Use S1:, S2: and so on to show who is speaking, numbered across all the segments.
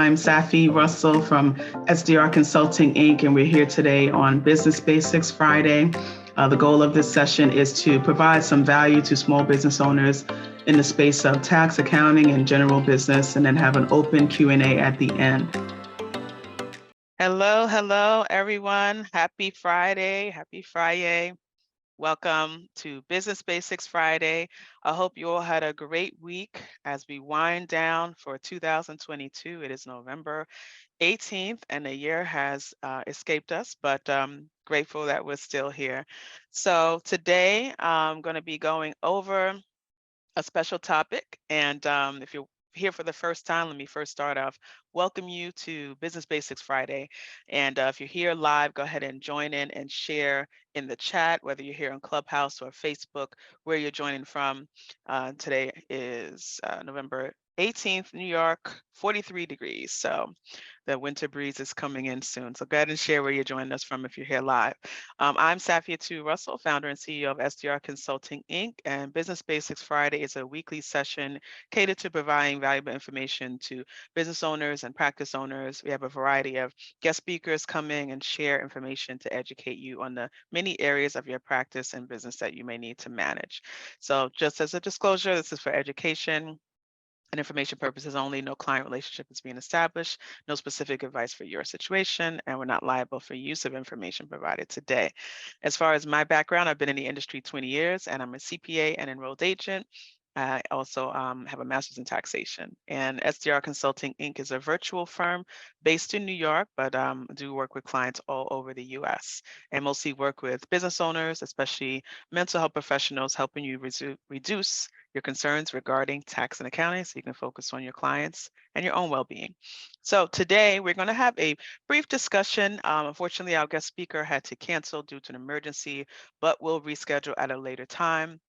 S1: I'm Safie Russell from SDR Consulting, Inc., and we're here today on Business Basics Friday. The goal of this session is to provide some value to small business owners in the space of tax, accounting, and general business, and then have an open Q&A at the end.
S2: Hello, everyone. Happy Friday. Welcome to Business Basics Friday. I hope you all had a great week as we wind down for 2022. It is November 18th and the year has escaped us, but grateful that we're still here. So today I'm going to be going over a special topic. And if you're here for the first time, let me first start off. Welcome you to Business Basics Friday. And if you're here live, go ahead and join in and share in the chat, whether you're here on Clubhouse or Facebook, where you're joining from. Today is November 18th, New York, 43 degrees. So the winter breeze is coming in soon. So go ahead and share where you're joining us from if you're here live. I'm Safietou Russell, founder and CEO of SDR Consulting, Inc. And Business Basics Friday is a weekly session catered to providing valuable information to business owners and practice owners. We have a variety of guest speakers coming and share information to educate you on the many areas of your practice and business that you may need to manage. So just as a disclosure, this is for education and information purposes only. No client relationship is being established, no specific advice for your situation, and we're not liable for use of information provided today. As far as my background, I've been in the industry 20 years and I'm a CPA and enrolled agent. I also have a master's in taxation, and SDR Consulting, Inc. is a virtual firm based in New York, but do work with clients all over the US and mostly work with business owners, especially mental health professionals, helping you reduce your concerns regarding tax and accounting so you can focus on your clients and your own well-being. So today we're going to have a brief discussion. Unfortunately, our guest speaker had to cancel due to an emergency, but we'll reschedule at a later time.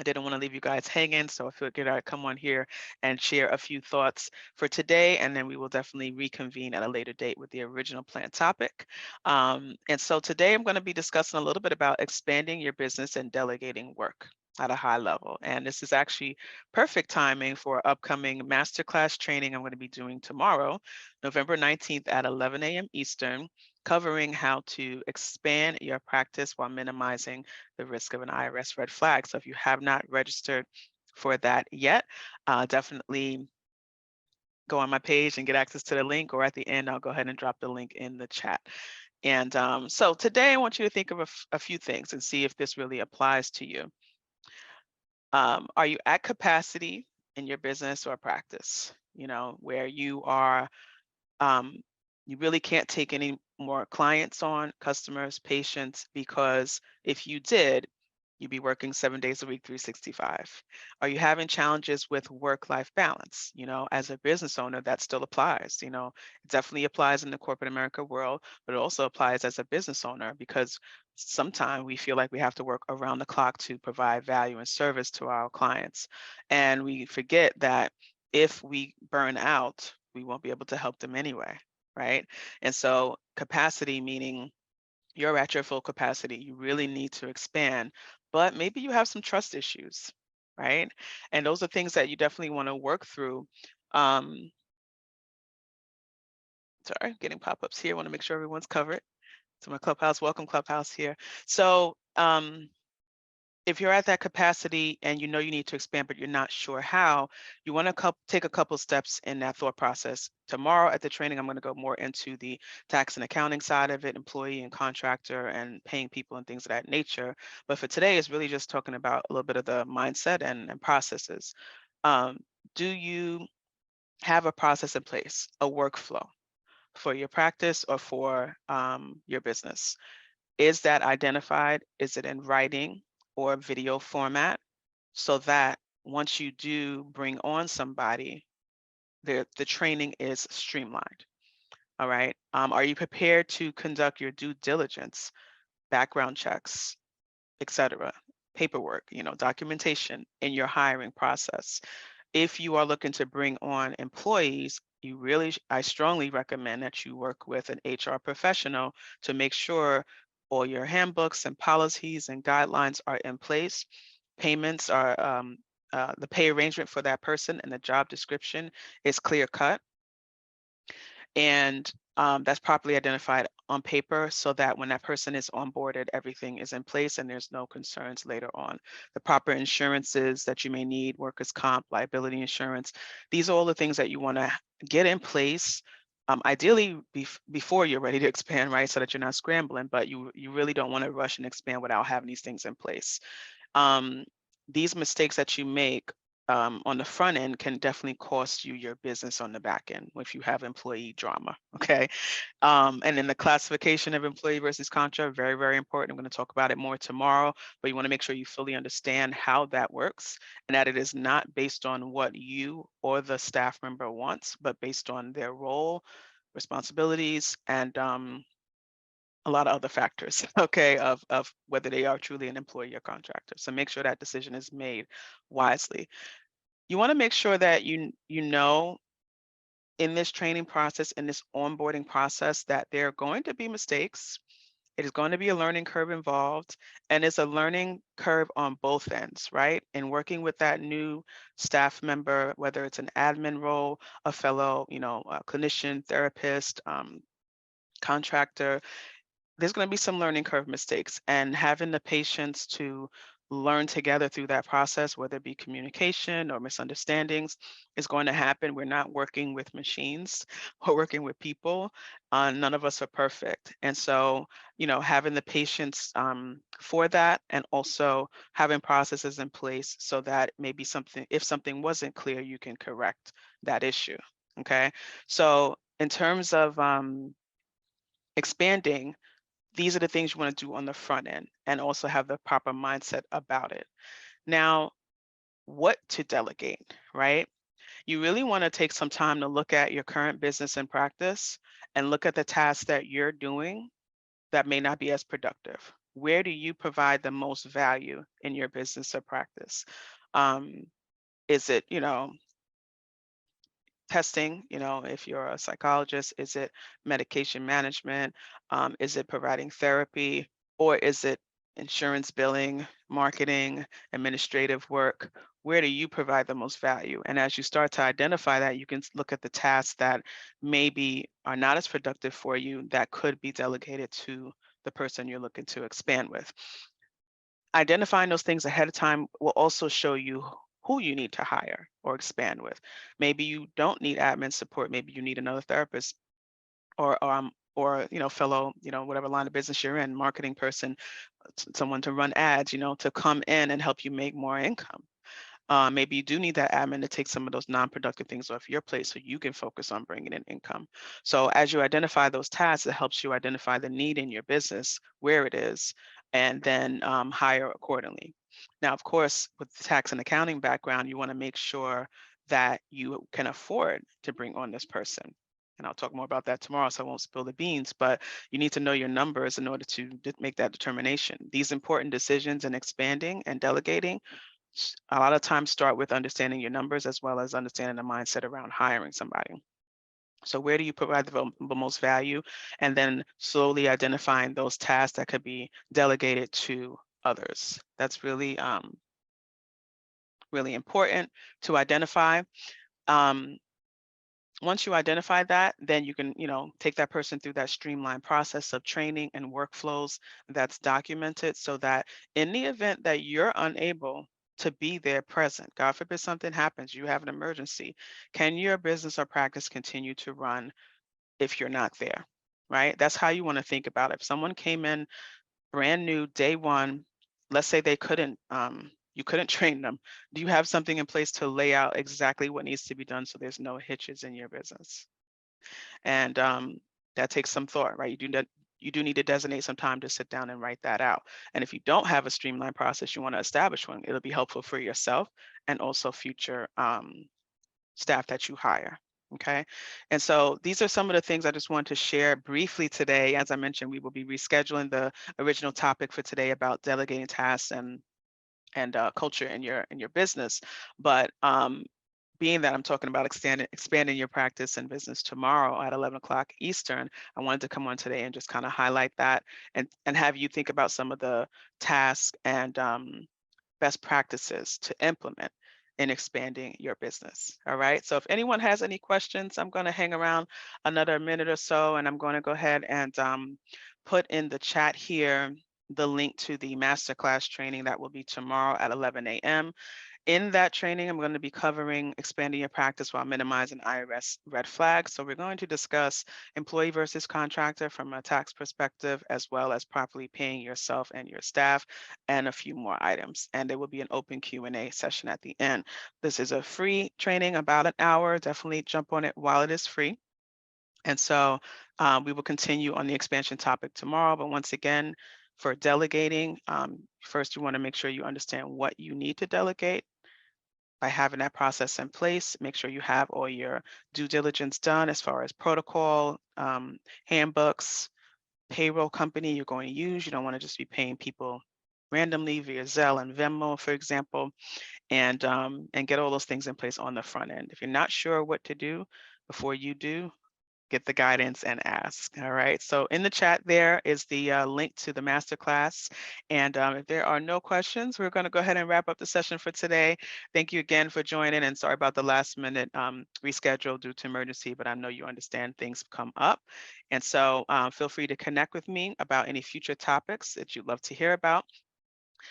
S2: I didn't want to leave you guys hanging, so I figured I'd come on here and share a few thoughts for today, and then we will definitely reconvene at a later date with the original planned topic. And so today I'm going to be discussing a little bit about expanding your business and delegating work at a high level. And this is actually perfect timing for upcoming masterclass training I'm going to be doing tomorrow, November 19th at 11 a.m. Eastern, covering how to expand your practice while minimizing the risk of an IRS red flag. So if you have not registered for that yet, definitely go on my page and get access to the link, or at the end, I'll go ahead and drop the link in the chat. And so today I want you to think of a few things and see if this really applies to you. Are you at capacity in your business or practice? You know, where you are, you really can't take any more clients on, customers, patients, because if you did, you'd be working 7 days a week, 365. Are you having challenges with work-life balance? You know, as a business owner, that still applies. You know, it definitely applies in the corporate America world, but it also applies as a business owner, because sometimes we feel like we have to work around the clock to provide value and service to our clients. And we forget that if we burn out, we won't be able to help them anyway, right? And so capacity, meaning you're at your full capacity, you really need to expand, but maybe you have some trust issues, right? And those are things that you definitely want to work through. Sorry, getting pop-ups here. I want to make sure everyone's covered. So my Clubhouse, welcome Clubhouse here. So if you're at that capacity and you know you need to expand, but you're not sure how, you want to take a couple steps in that thought process. Tomorrow at the training, I'm going to go more into the tax and accounting side of it, employee and contractor and paying people and things of that nature. But for today, it's really just talking about a little bit of the mindset and processes. Do you have a process in place, a workflow for your practice or for your business? Is that identified? Is it in writing or video format, so that once you do bring on somebody, the training is streamlined? All right. Are you prepared to conduct your due diligence, background checks, etc., paperwork, you know, documentation in your hiring process? If you are looking to bring on employees, I strongly recommend that you work with an HR professional to make sure all your handbooks and policies and guidelines are in place. Payments are, the pay arrangement for that person and the job description is clear cut. And that's properly identified on paper so that when that person is onboarded, everything is in place and there's no concerns later on. The proper insurances that you may need, workers' comp, liability insurance, these are all the things that you want to get in place. Ideally before you're ready to expand, right? So that you're not scrambling, but you really don't want to rush and expand without having these things in place. Um, these mistakes that you make on the front end can definitely cost you your business on the back end if you have employee drama, okay? And then the classification of employee versus contra, very, very important. I'm going to talk about it more tomorrow, but you want to make sure you fully understand how that works and that it is not based on what you or the staff member wants, but based on their role, responsibilities, and a lot of other factors, okay, of whether they are truly an employee or contractor. So make sure that decision is made wisely. You want to make sure that you know in this training process, in this onboarding process, that there are going to be mistakes. It is going to be a learning curve involved, and it's a learning curve on both ends, right? In working with that new staff member, whether it's an admin role, a fellow, a clinician, therapist, contractor, there's going to be some learning curve mistakes, and having the patience to learn together through that process, whether it be communication or misunderstandings, is going to happen. We're not working with machines, we're working with people. None of us are perfect. And so, having the patience for that, and also having processes in place so that maybe something, if something wasn't clear, you can correct that issue. Okay. So in terms of expanding, these are the things you want to do on the front end and also have the proper mindset about it. Now, what to delegate, right? You really want to take some time to look at your current business and practice and look at the tasks that you're doing that may not be as productive. Where do you provide the most value in your business or practice? Um, is it, testing, if you're a psychologist? Is it medication management? Is it providing therapy? Or is it insurance billing, marketing, administrative work? Where do you provide the most value? And as you start to identify that, you can look at the tasks that maybe are not as productive for you that could be delegated to the person you're looking to expand with. Identifying those things ahead of time will also show you who you need to hire or expand with. Maybe you don't need admin support. Maybe you need another therapist or fellow, whatever line of business you're in, marketing person, someone to run ads, to come in and help you make more income. Maybe you do need that admin to take some of those non-productive things off your plate so you can focus on bringing in income. So as you identify those tasks, it helps you identify the need in your business, where it is, and then hire accordingly. Now, of course, with the tax and accounting background, you want to make sure that you can afford to bring on this person. And I'll talk more about that tomorrow, so I won't spill the beans, but you need to know your numbers in order to make that determination. These important decisions in expanding and delegating a lot of times start with understanding your numbers as well as understanding the mindset around hiring somebody. So where do you provide the most value? And then slowly identifying those tasks that could be delegated to others. That's really, really important to identify. Um, Once you identify that, then you can, take that person through that streamlined process of training and workflows that's documented so that in the event that you're unable to be there present, God forbid something happens, you have an emergency, can your business or practice continue to run if you're not there, right? That's how you want to think about it. If someone came in brand new day one, let's say they couldn't, you couldn't train them. Do you have something in place to lay out exactly what needs to be done so there's no hitches in your business? And that takes some thought, right? You do need to designate some time to sit down and write that out. And if you don't have a streamlined process, you want to establish one. It'll be helpful for yourself and also future staff that you hire. Okay. And so these are some of the things I just wanted to share briefly today. As I mentioned, we will be rescheduling the original topic for today about delegating tasks and culture in your business. But being that I'm talking about expanding your practice and business tomorrow at 11 o'clock Eastern, I wanted to come on today and just kind of highlight that and have you think about some of the tasks and best practices to implement in expanding your business. All right. So if anyone has any questions, I'm going to hang around another minute or so, and I'm going to go ahead and put in the chat here the link to the masterclass training that will be tomorrow at 11 a.m. In that training, I'm going to be covering expanding your practice while minimizing IRS red flags. So we're going to discuss employee versus contractor from a tax perspective, as well as properly paying yourself and your staff, and a few more items. And there will be an open Q&A session at the end. This is a free training, about an hour. Definitely jump on it while it is free. And so we will continue on the expansion topic tomorrow. But once again, for delegating, first you want to make sure you understand what you need to delegate. By having that process in place, make sure you have all your due diligence done as far as protocol, handbooks, payroll company you're going to use. You don't want to just be paying people randomly via Zelle and Venmo, for example, and get all those things in place on the front end. If you're not sure what to do before you do, get the guidance and ask. All right. So in the chat there is the link to the masterclass. And if there are no questions, we're going to go ahead and wrap up the session for today. Thank you again for joining, and sorry about the last minute reschedule due to emergency, but I know you understand things come up. And so feel free to connect with me about any future topics that you'd love to hear about.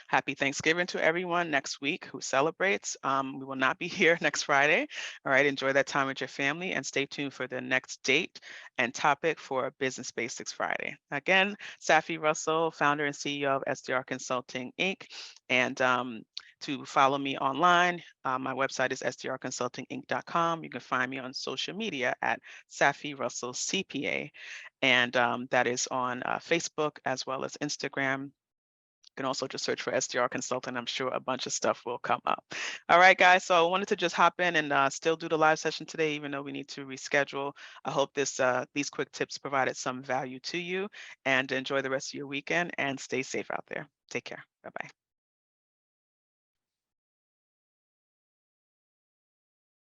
S2: Happy Thanksgiving to everyone next week who celebrates. We will not be here next Friday. All right, enjoy that time with your family and stay tuned for the next date and topic for Business Basics Friday. Again, Safie Russell, founder and CEO of SDR Consulting, Inc. And to follow me online, my website is sdrconsultinginc.com. You can find me on social media at Safie Russell CPA. And that is on Facebook as well as Instagram. You can also just search for SDR Consultant. I'm sure a bunch of stuff will come up. All right, guys. So I wanted to just hop in and still do the live session today, even though we need to reschedule. I hope these quick tips provided some value to you, and enjoy the rest of your weekend and stay safe out there. Take care. Bye-bye.